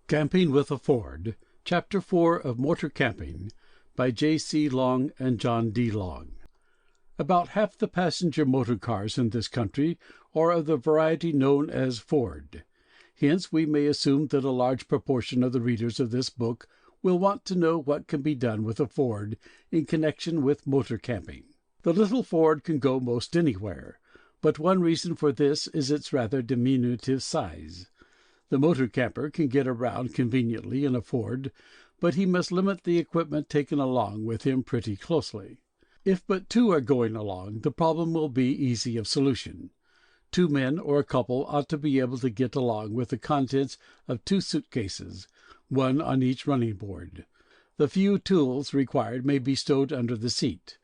Camping with a Ford, Chapter 4 of Motor Camping, by J.C. Long and John D. Long. About half the passenger motor cars in this country are of the variety known as Ford. Hence we may assume that a large proportion of the readers of this book will want to know what can be done with a Ford in connection with motor camping. The little Ford can go most anywhere, but one reason for this is its rather diminutive size. The motor camper can get around conveniently in a Ford, but he must limit the equipment taken along with him pretty closely. If but two are going along, the problem will be easy of solution. Two men or a couple ought to be able to get along with the contents of two suitcases, one on each running board. The few tools required may be stowed under the seat.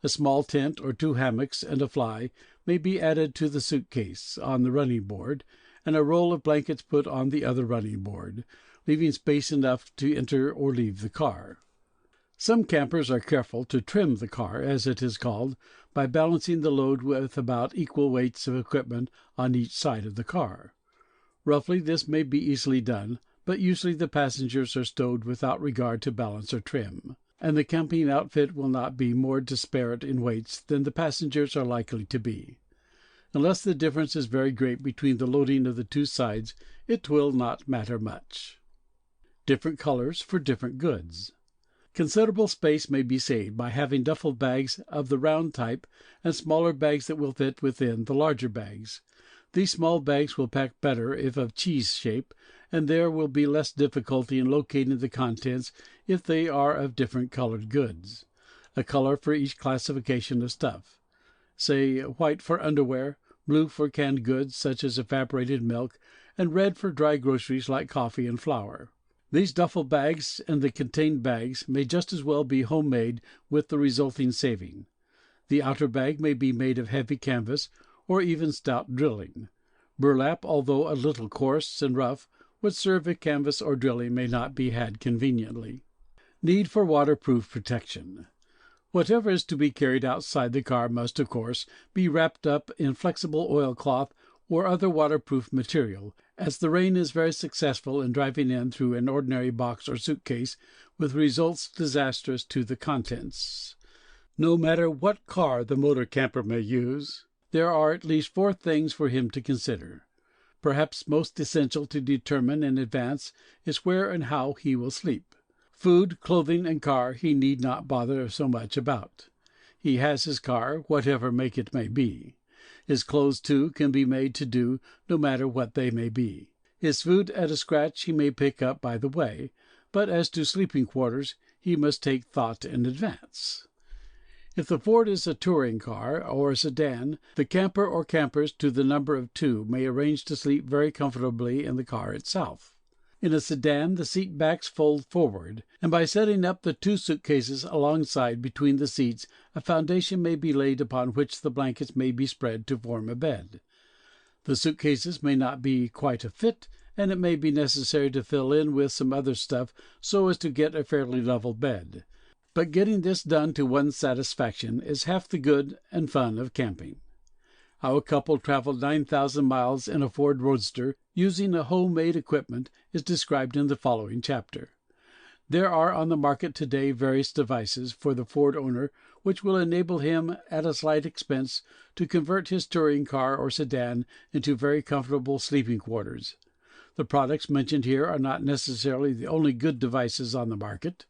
A small tent or two hammocks and a fly may be added to the suitcase on the running board, and a roll of blankets put on the other running board, leaving space enough to enter or leave the car. Some campers are careful to trim the car, as it is called, by balancing the load with about equal weights of equipment on each side of the car. Roughly, this may be easily done, but usually the passengers are stowed without regard to balance or trim, and the camping outfit will not be more disparate in weights than the passengers are likely to be. Unless the difference is very great between the loading of the two sides, it will not matter much. Different colors for different goods. Considerable space may be saved by having duffel bags of the round type and smaller bags that will fit within the larger bags. These small bags will pack better if of cheese shape, and there will be less difficulty in locating the contents if they are of different colored goods. A color for each classification of stuff. Say white for underwear, blue for canned goods such as evaporated milk, and red for dry groceries like coffee and flour. These duffel bags and the contained bags may just as well be homemade with the resulting saving. The outer bag may be made of heavy canvas or even stout drilling. Burlap, although a little coarse and rough, would serve if canvas or drilling may not be had conveniently. Need for waterproof protection. Whatever is to be carried outside the car must, of course, be wrapped up in flexible oilcloth or other waterproof material, as the rain is very successful in driving in through an ordinary box or suitcase, with results disastrous to the contents. No matter what car the motor camper may use, there are at least four things for him to consider. Perhaps most essential to determine in advance is where and how he will sleep. Food, clothing, and car he need not bother so much about. He has his car, whatever make it may be. His clothes, too, can be made to do, no matter what they may be. His food at a scratch he may pick up by the way, but as to sleeping quarters he must take thought in advance. If the Ford is a touring car or a sedan, the camper or campers to the number of two may arrange to sleep very comfortably in the car itself. In a sedan, the seat backs fold forward, and by setting up the two suitcases alongside between the seats, a foundation may be laid upon which the blankets may be spread to form a bed. The suitcases may not be quite a fit, and it may be necessary to fill in with some other stuff so as to get a fairly level bed. But getting this done to one's satisfaction is half the good and fun of camping. How a couple traveled 9,000 miles in a Ford Roadster using a homemade equipment is described in the following chapter. There are on the market today various devices for the Ford owner which will enable him at a slight expense to convert his touring car or sedan into very comfortable sleeping quarters. The products mentioned here are not necessarily the only good devices on the market.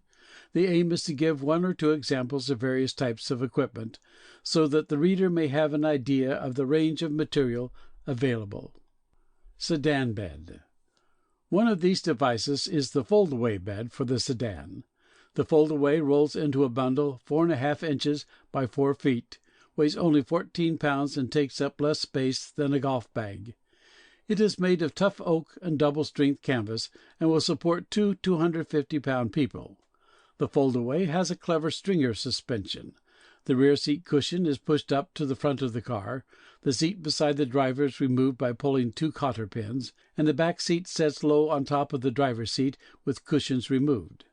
The aim is to give one or two examples of various types of equipment, so that the reader may have an idea of the range of material available. Sedan bed. One of these devices is the fold-away bed for the sedan. The fold-away rolls into a bundle 4½ inches by 4 feet, weighs only 14 pounds, and takes up less space than a golf bag. It is made of tough oak and double-strength canvas, and will support two 250-pound people. The fold-away has a clever stringer suspension. The rear seat cushion is pushed up to the front of the car, the seat beside the driver is removed by pulling two cotter pins, and the back seat sets low on top of the driver's seat with cushions removed.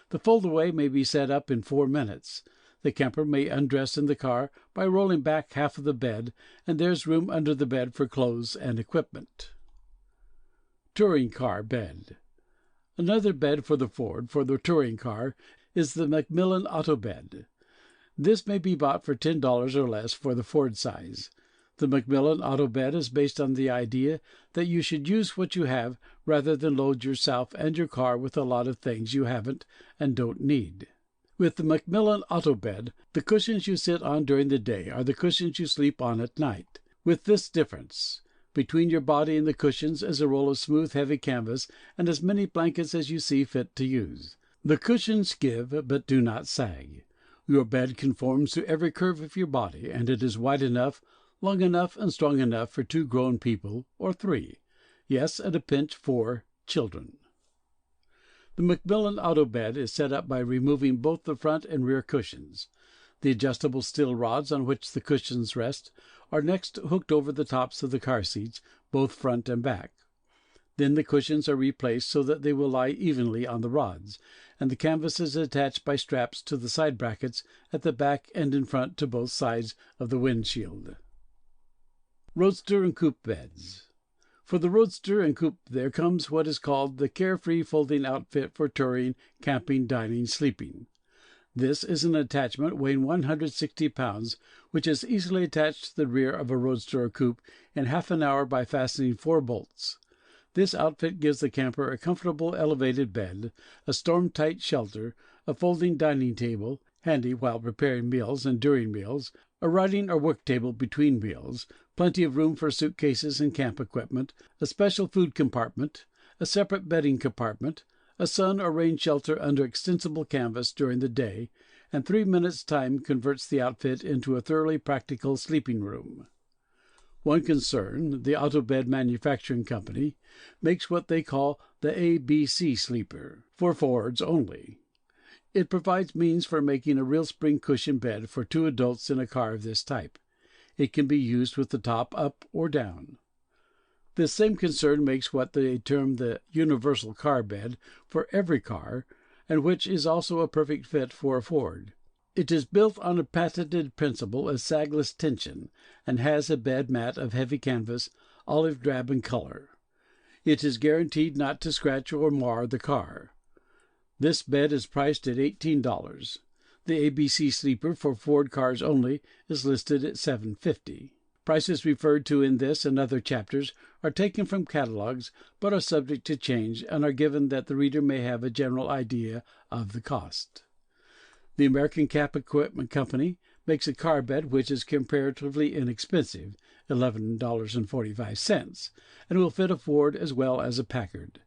The fold-away may be set up in 4 minutes. The camper may undress in the car by rolling back half of the bed, and there's room under the bed for clothes and equipment. Touring car bed. Another bed for the Ford for the touring car is the Macmillan Auto Bed. This may be bought for $10 or less for the Ford size. The Macmillan Auto Bed is based on the idea that you should use what you have rather than load yourself and your car with a lot of things you haven't and don't need. With the Macmillan Auto Bed, the cushions you sit on during the day are the cushions you sleep on at night, with this difference. Between your body and the cushions is a roll of smooth, heavy canvas and as many blankets as you see fit to use. The cushions give but do not sag. Your bed conforms to every curve of your body, and it is wide enough, long enough, and strong enough for 2 grown people, or 3. Yes, at a pinch 4 children. The Macmillan Auto Bed is set up by removing both the front and rear cushions. The adjustable steel rods on which the cushions rest are next hooked over the tops of the car seats, both front and back. Then the cushions are replaced so that they will lie evenly on the rods, and the canvas is attached by straps to the side brackets at the back and in front to both sides of the windshield. Roadster and Coupe Beds. For the Roadster and Coupe there comes what is called the carefree folding outfit for touring, camping, dining, sleeping. This is an attachment weighing 160 pounds, which is easily attached to the rear of a Roadster or Coupe in half an hour by fastening 4 bolts. This outfit gives the camper a comfortable elevated bed, a storm-tight shelter, a folding dining table, handy while preparing meals and during meals, a writing or work table between meals, plenty of room for suitcases and camp equipment, a special food compartment, a separate bedding compartment, a sun or rain shelter under extensible canvas during the day, and 3 minutes' time converts the outfit into a thoroughly practical sleeping room. One concern, the Auto Bed Manufacturing Company, makes what they call the ABC sleeper, for Fords only. It provides means for making a real spring cushion bed for 2 adults in a car of this type. It can be used with the top up or down. This same concern makes what they term the universal car bed for every car, and which is also a perfect fit for a Ford. It is built on a patented principle of sagless tension, and has a bed mat of heavy canvas, olive drab in color. It is guaranteed not to scratch or mar the car. This bed is priced at $18. The ABC sleeper for Ford cars only is listed at $7.50. Prices referred to in this and other chapters are taken from catalogs, but are subject to change, and are given that the reader may have a general idea of the cost. The American Cap Equipment Company makes a car bed which is comparatively inexpensive, $11.45, and will fit a Ford as well as a Packard.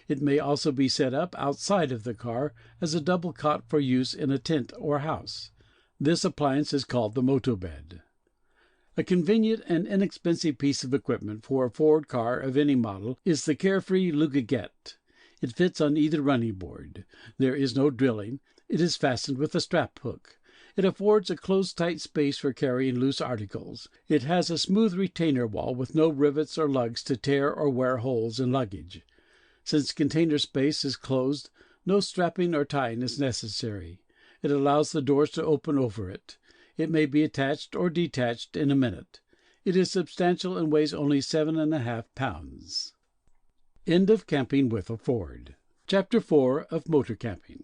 It may also be set up outside of the car as a double cot for use in a tent or house. This appliance is called the Moto Bed. A convenient and inexpensive piece of equipment for a Ford car of any model is the Carefree Lugaget. It fits on either running board. There is no drilling. It is fastened with a strap hook. It affords a closed tight space for carrying loose articles. It has a smooth retainer wall with no rivets or lugs to tear or wear holes in luggage. Since container space is closed, no strapping or tying is necessary. It allows the doors to open over it. It may be attached or detached in a minute. It is substantial and weighs only 7½ pounds. End of Camping with a Ford. Chapter 4 of Motor Camping.